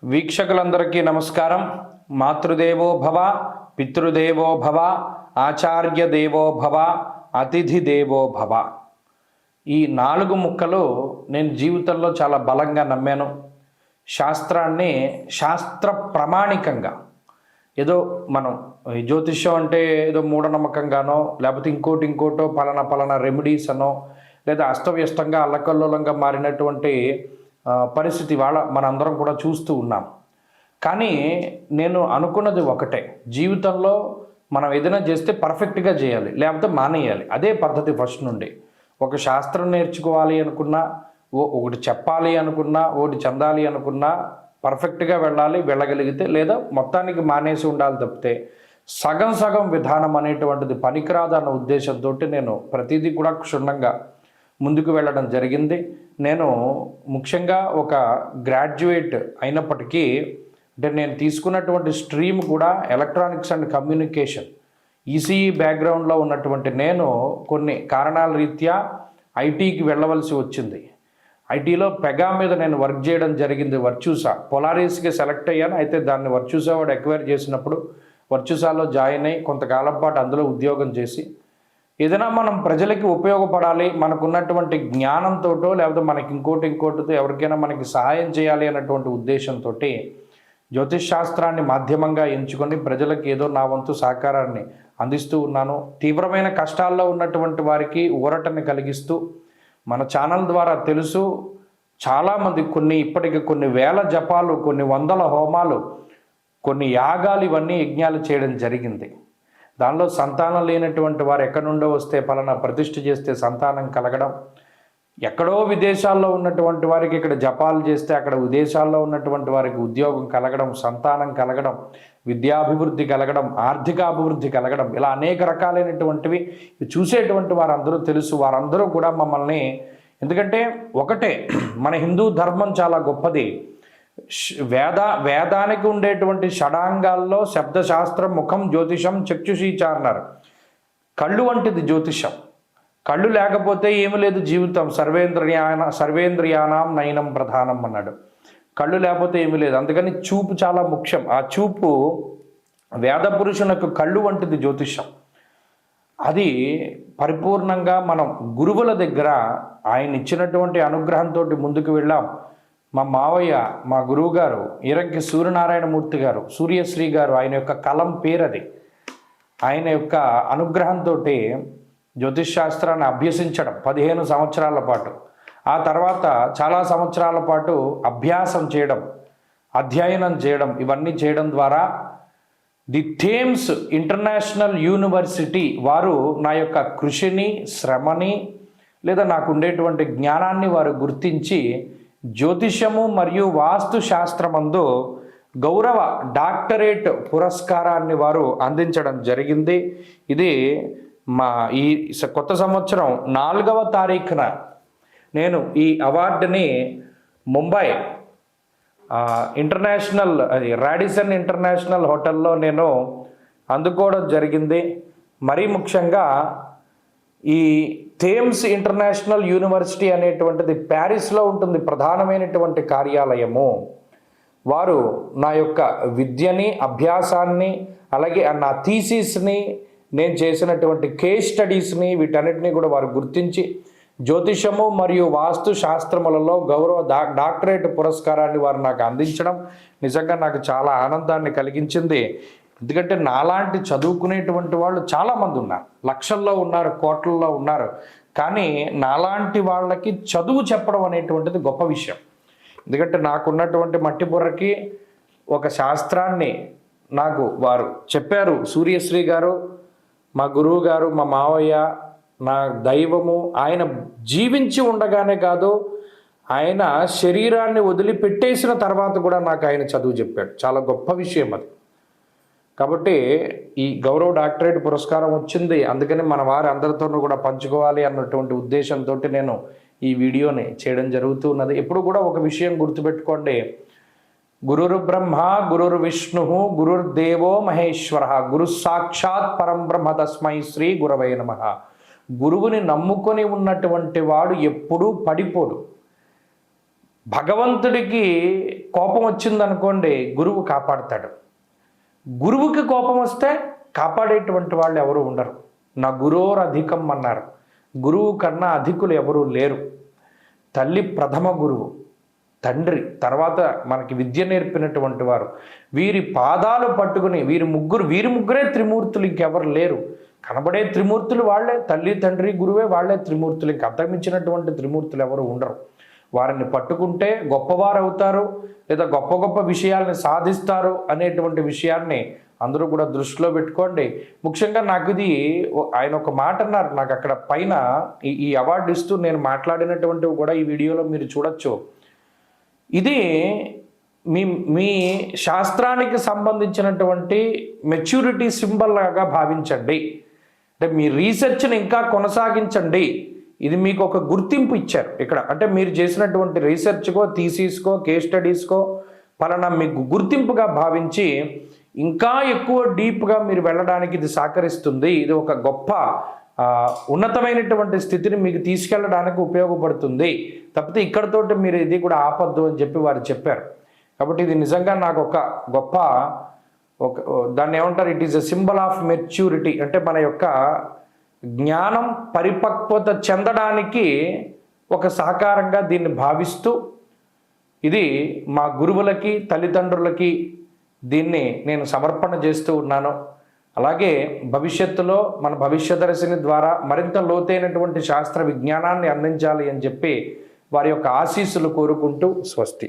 వీక్షకులందరికీ నమస్కారం. మాతృదేవో భవ, పితృదేవో భవ, ఆచార్య దేవో భవ, అతిథి దేవో భవ. ఈ 4 ముక్కలు నేను జీవితంలో చాలా బలంగా నమ్మాను. శాస్త్రాన్ని శాస్త్ర ప్రామాణికంగా ఏదో మనం జ్యోతిష్యం అంటే ఏదో మూఢనమ్మకంగానో లేకపోతే ఇంకోటో పలానా రెమెడీస్ అనో లేదా అస్తవ్యస్తంగా అల్లకల్లోలంగా మారినటువంటి పరిస్థితి మనందరం కూడా చూస్తూ ఉన్నాం. కానీ నేను అనుకున్నది ఒకటే, జీవితంలో మనం ఏదైనా చేస్తే పర్ఫెక్ట్గా చేయాలి, లేకపోతే మానేయాలి. అదే పద్ధతి ఫస్ట్ నుండి. ఒక శాస్త్రం నేర్చుకోవాలి అనుకున్నా, ఒకటి చెప్పాలి అనుకున్నా, ఒకటి చెందాలి అనుకున్నా పర్ఫెక్ట్గా వెళ్ళగలిగితే, లేదా మొత్తానికి మానేసి ఉండాలి తప్పితే సగం విధానం అనేటువంటిది పనికిరాదు అన్న ఉద్దేశంతో నేను ప్రతిదీ కూడా క్షుణ్ణంగా ముందుకు వెళ్ళడం జరిగింది. నేను ముఖ్యంగా ఒక గ్రాడ్యుయేట్ అయినప్పటికీ, అంటే నేను తీసుకున్నటువంటి స్ట్రీమ్ కూడా ఎలక్ట్రానిక్స్ అండ్ కమ్యూనికేషన్ ఈసీఈ బ్యాక్గ్రౌండ్లో ఉన్నటువంటి నేను కొన్ని కారణాల రీత్యా ఐటీకి వెళ్ళవలసి వచ్చింది. ఐటీలో పెగా మీద నేను వర్క్ చేయడం జరిగింది. వర్చూసా పొలారీస్కి సెలెక్ట్ అయ్యాను. అయితే దాన్ని వర్చూసా వాడు ఎక్వైర్ చేసినప్పుడు వర్చూసాలో జాయిన్ అయ్యి కొంతకాలం పాటు అందులో ఉద్యోగం చేసి, ఏదైనా మనం ప్రజలకి ఉపయోగపడాలి, మనకున్నటువంటి జ్ఞానంతోటో లేకపోతే మనకి ఇంకోటితో ఎవరికైనా మనకి సహాయం చేయాలి అన్నటువంటి ఉద్దేశంతో జ్యోతిష్ శాస్త్రాన్ని మాధ్యమంగా ఎంచుకొని ప్రజలకు ఏదో నా వంతు సహకారాన్ని అందిస్తూ ఉన్నాను. తీవ్రమైన కష్టాల్లో ఉన్నటువంటి వారికి ఊరటని కలిగిస్తూ మన ఛానల్ ద్వారా తెలుసు చాలామంది ఇప్పటికి కొన్ని వేల జపాలు, కొన్ని వందల హోమాలు, కొన్ని యాగాలు, ఇవన్నీ యజ్ఞాలు చేయడం జరిగింది. దానిలో సంతానం లేనటువంటి వారు ఎక్కడి నుండో వస్తే పలానా ప్రతిష్ఠ చేస్తే సంతానం కలగడం, ఎక్కడో విదేశాల్లో ఉన్నటువంటి వారికి ఇక్కడ జపాలు చేస్తే అక్కడ విదేశాల్లో ఉన్నటువంటి వారికి ఉద్యోగం కలగడం, సంతానం కలగడం, విద్యాభివృద్ధి కలగడం, ఆర్థిక అభివృద్ధి కలగడం, ఇలా అనేక రకాలైనటువంటివి చూసేటువంటి వారందరూ తెలుసు. వారందరూ కూడా మమ్మల్ని, ఎందుకంటే ఒకటే, మన హిందూ ధర్మం చాలా గొప్పది. వేదానికి ఉండేటువంటి షడాంగాల్లో శబ్దశాస్త్రం, ముఖం, జ్యోతిషం, చక్షుషీచ అన్నారు. కళ్ళు వంటిది జ్యోతిషం. కళ్ళు లేకపోతే ఏమి లేదు జీవితం. సర్వేంద్రియానాం నయనం ప్రధానం అన్నాడు. కళ్ళు లేకపోతే ఏమి లేదు. అందుకని చూపు చాలా ముఖ్యం. ఆ చూపు వేద పురుషునకు కళ్ళు వంటిది జ్యోతిషం. అది పరిపూర్ణంగా మనం గురువుల దగ్గర ఆయన ఇచ్చినటువంటి అనుగ్రహంతో ముందుకు వెళ్ళాం. మా మావయ్య, మా గురువు గారు ఇరంకి సూర్యనారాయణమూర్తి గారు, సూర్యశ్రీ గారు, ఆయన యొక్క కలం పేరది. ఆయన యొక్క అనుగ్రహంతో జ్యోతిష్ శాస్త్రాన్ని అభ్యసించడం 15 సంవత్సరాల పాటు, ఆ తర్వాత చాలా సంవత్సరాల పాటు అభ్యాసం చేయడం, అధ్యయనం చేయడం, ఇవన్నీ చేయడం ద్వారా ది థేమ్స్ ఇంటర్నేషనల్ యూనివర్సిటీ వారు నా యొక్క కృషిని, శ్రమని, లేదా నాకు ఉండేటువంటి జ్ఞానాన్ని వారు గుర్తించి జ్యోతిషము మరియు వాస్తు శాస్త్రమందు గౌరవ డాక్టరేట్ పురస్కారాన్ని వారు అందించడం జరిగింది. ఇది ఈ కొత్త సంవత్సరం 4వ తారీఖున నేను ఈ అవార్డుని ముంబై ఇంటర్నేషనల్ రాడిసన్ ఇంటర్నేషనల్ హోటల్లో నేను అందుకోవడం జరిగింది. మరీ ముఖ్యంగా ఈ థేమ్స్ ఇంటర్నేషనల్ యూనివర్సిటీ అనేటువంటిది ప్యారిస్లో ఉంటుంది, ప్రధానమైనటువంటి కార్యాలయము. వారు నా యొక్క విద్యని, అభ్యాసాన్ని, అలాగే నా థీసిస్ని, నేను చేసినటువంటి కేస్ స్టడీస్ని, వీటన్నిటిని కూడా వారు గుర్తించి జ్యోతిషము మరియు వాస్తు శాస్త్రములలో గౌరవ డాక్టరేట్ పురస్కారాన్ని వారు నాకు అందించడం నిజంగా నాకు చాలా ఆనందాన్ని కలిగించింది. ఎందుకంటే నాలాంటి చదువుకునేటువంటి వాళ్ళు చాలామంది ఉన్నారు, లక్షల్లో ఉన్నారు, కోట్లలో ఉన్నారు. కానీ నాలాంటి వాళ్ళకి చదువు చెప్పడం అనేటువంటిది గొప్ప విషయం. ఎందుకంటే నాకున్నటువంటి మట్టి బుర్రకి ఒక శాస్త్రాన్ని నాకు వారు చెప్పారు. సూర్యశ్రీ గారు మా గురువు గారు, మా మావయ్య, నా దైవము. ఆయన జీవించి ఉండగానే కాదు, ఆయన శరీరాన్ని వదిలిపెట్టేసిన తర్వాత కూడా నాకు ఆయన చదువు చెప్పాడు. చాలా గొప్ప విషయం అది. కాబట్టి ఈ గౌరవ డాక్టరేట్ పురస్కారం వచ్చింది. అందుకని మన వారి అందరితోనూ కూడా పంచుకోవాలి అన్నటువంటి ఉద్దేశంతో నేను ఈ వీడియోని చేయడం జరుగుతున్నది. ఎప్పుడు కూడా ఒక విషయం గుర్తుపెట్టుకోండి, గురుర్ బ్రహ్మ గురుర్ విష్ణు గురుర్దేవో మహేశ్వర గురు సాక్షాత్ పరం బ్రహ్మ తస్మై శ్రీ గురవై నమః. గురువుని నమ్ముకొని ఉన్నటువంటి వాడు ఎప్పుడూ పడిపోడు. భగవంతుడికి కోపం వచ్చిందనుకోండి, గురువు కాపాడుతాడు. గురువుకి కోపం వస్తే కాపాడేటువంటి వాళ్ళు ఎవరు ఉండరు. నా గురోర్ అధికం అన్నారు. గురువు కన్నా అధికులు ఎవరూ లేరు. తల్లి ప్రథమ గురువు, తండ్రి తర్వాత మనకి విద్య నేర్పినటువంటి వారు. వీరి పాదాలు పట్టుకుని వీరి ముగ్గురే త్రిమూర్తులు, ఇంకెవరు లేరు. కనబడే త్రిమూర్తులు వాళ్ళే, తల్లి తండ్రి గురువే, వాళ్ళే త్రిమూర్తులు. ఇంక అంతమించినటువంటి త్రిమూర్తులు ఎవరు ఉండరు. వారిని పట్టుకుంటే గొప్పవారు అవుతారు, లేదా గొప్ప గొప్ప విషయాల్ని సాధిస్తారు అనేటువంటి విషయాన్ని అందరూ కూడా దృష్టిలో పెట్టుకోండి. ముఖ్యంగా నాకు ఇది ఆయన ఒక మాట అన్నారు, నాకు అక్కడ పైన ఈ అవార్డు ఇస్తూ నేను మాట్లాడినటువంటివి కూడా ఈ వీడియోలో మీరు చూడొచ్చు. ఇది మీ మీ శాస్త్రానికి సంబంధించినటువంటి మెచ్యూరిటీ సింబల్ లాగా భావించండి. అంటే మీ రీసెర్చ్ని ఇంకా కొనసాగించండి. ఇది మీకు ఒక గుర్తింపు ఇచ్చారు ఇక్కడ. అంటే మీరు చేసినటువంటి రీసెర్చ్కో, థీసిస్కో, కేస్ స్టడీస్కో పలానా మీకు గుర్తింపుగా భావించి ఇంకా ఎక్కువ డీప్గా మీరు వెళ్ళడానికి ఇది సహకరిస్తుంది. ఇది ఒక గొప్ప ఉన్నతమైనటువంటి స్థితిని మీకు తీసుకెళ్ళడానికి ఉపయోగపడుతుంది. తప్పితే ఇక్కడతోటి మీరు ఇది కూడా ఆపద్దు అని చెప్పి వారు చెప్పారు. కాబట్టి ఇది నిజంగా నాకు ఒక గొప్ప దాన్ని ఏమంటారు, it is a symbol of maturity. అంటే మన యొక్క జ్ఞానం పరిపక్వత చెందడానికి ఒక సహకారంగా దీన్ని భావిస్తూ, ఇది మా గురువులకి తల్లిదండ్రులకి దీన్ని నేను సమర్పణ చేస్తూ ఉన్నాను. అలాగే భవిష్యత్తులో మన భవిష్యదర్శిని ద్వారా మరింత లోతైనటువంటి శాస్త్ర విజ్ఞానాన్ని అందించాలి అని చెప్పి వారి యొక్క ఆశీస్సులు కోరుకుంటూ స్వస్తి.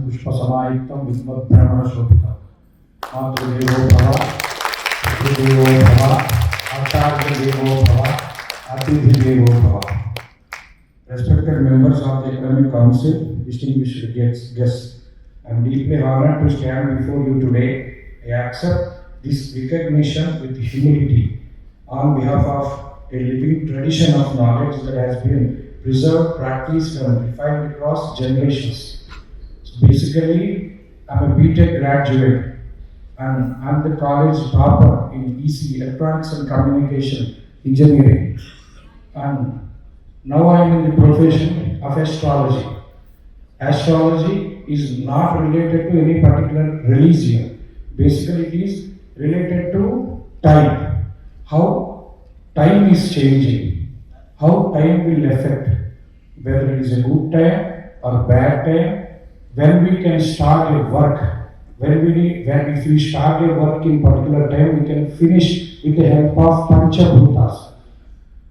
పుష్ప సమాయుక్తం విద్వద్భ్రమణ శోభితం మాతృదేవో భవ, పితృదేవో భవ, ఆచార్యదేవో భవ, అతిథిదేవో భవ. Respected members of the Academic Council, distinguished guests, I am deeply honored to stand before you today. I accept this recognition with humility on behalf of a living tradition of knowledge that has been preserved, practiced, and refined across generations. So basically, I am a BTech graduate and I am the college topper in EC, Electronics and Communication Engineering. And now I am in the profession of astrology. Astrology is not related to any particular religion. Basically, it is related to time. How time is changing, how time will affect, whether it is a good time or bad time, when we can start a work, if we start a work in particular time, we can finish with the help of Panchabhutas.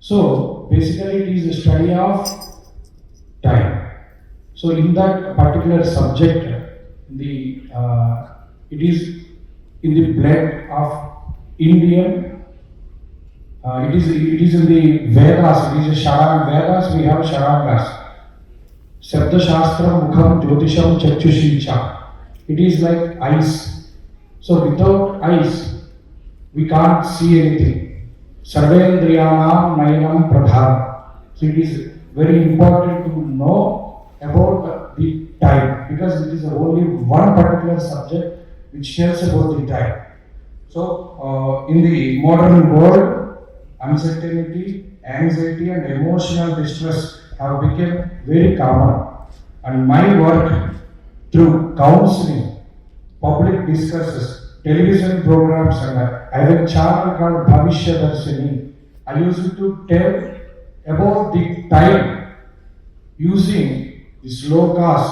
So basically it is a study of time. So in that particular subject, it is in the blood of Indian. It is in the Vedas. It is a Sharang Vedas. We have Sharangas. Sabda Shastra Mukham Jyotisham Chakshushicha. It is like eyes. So without eyes, we can't see anything. Sarvendriyanam Nayanam Pradhan. So it is very important to know about the time, because it is only one particular subject which tells about the time. So in the modern world, uncertainty, anxiety and emotional distress have become very common, and my work through counseling, public discussions, television programs, and I have a channel called Bhavishya Darshini. I used to tell about the time using the slokas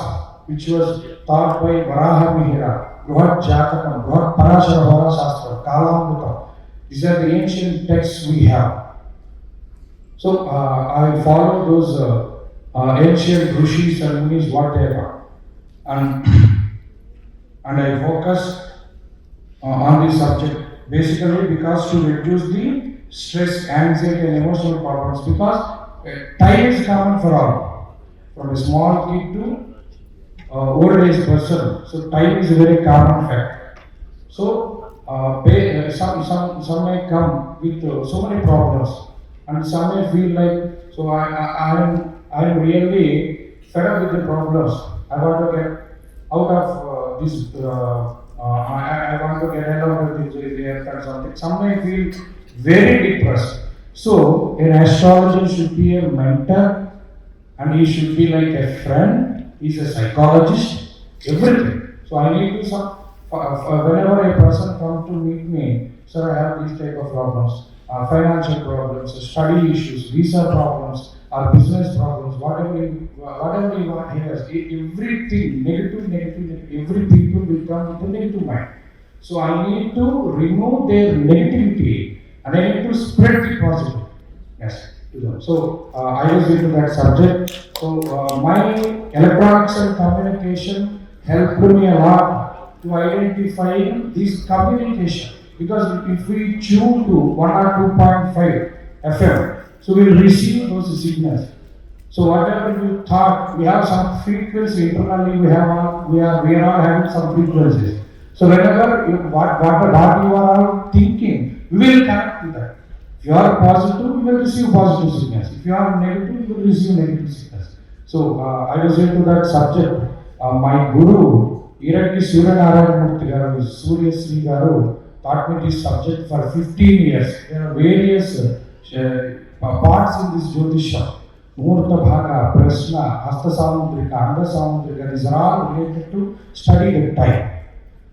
which was taught by Varaha Mihira, Bruhat Jatakam, Bruhat Parashara Shastra, Kalamrutam. These are the ancient texts we have. So I follow those ancient rishis and munis, what they are, and I focus on this subject basically because to reduce the stress, anxiety and emotional problems, because time is common for all, from a small kid to old age person. So time is a very common fact. So some may come with so many problems, and some may feel like, so I am really fed up with the problems. I want to get out of this. I want to get out of this earth or something. Some may feel very depressed. So an astrologer should be a mentor, and he should be like a friend. He is a psychologist. everything. So I need to some, whenever a person comes to meet me, sir, I have these type of problems, financial problems, study issues, visa problems, or business problems, whatever you want here, everything, negative, every people will come with a negative mind. So I need to remove their negativity and I need to spread the positive. Yes, to them. So I was into that subject. So my electronics and communication helped me a lot to identify this communication. Because if we tune to 1 or 2.5 FM, so we will receive those signals. So whatever you thought, we have some frequency internally. We are all having some frequencies. So whenever what you are all thinking, we will connect with that. If you are positive, you will receive positive signals. If you are negative, you will receive negative signals. So I was into that subject. My guru, Iraki Suryanarayan Murthy garu, Surya Sri garu, taught me this subject for 15 years. There are various parts in this Jyotisha. Murta Bhaga, Prashna, Hasta Samudrika, Anga Samudrika, these are all related to study the time.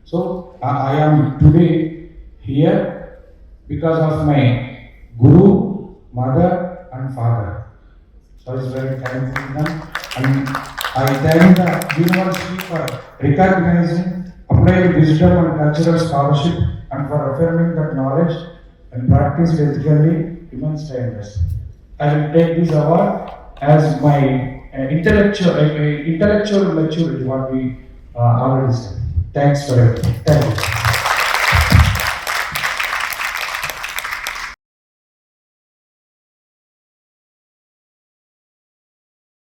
So I am today here because of my Guru, Mother and Father. So it's very thankful to them. And I thank the university for recognizing applied wisdom and cultural scholarship and for affirming that knowledge and practice ethically immense timeless. I will take this award as my intellectual maturity, what we already said. Thanks for everything. Thank you.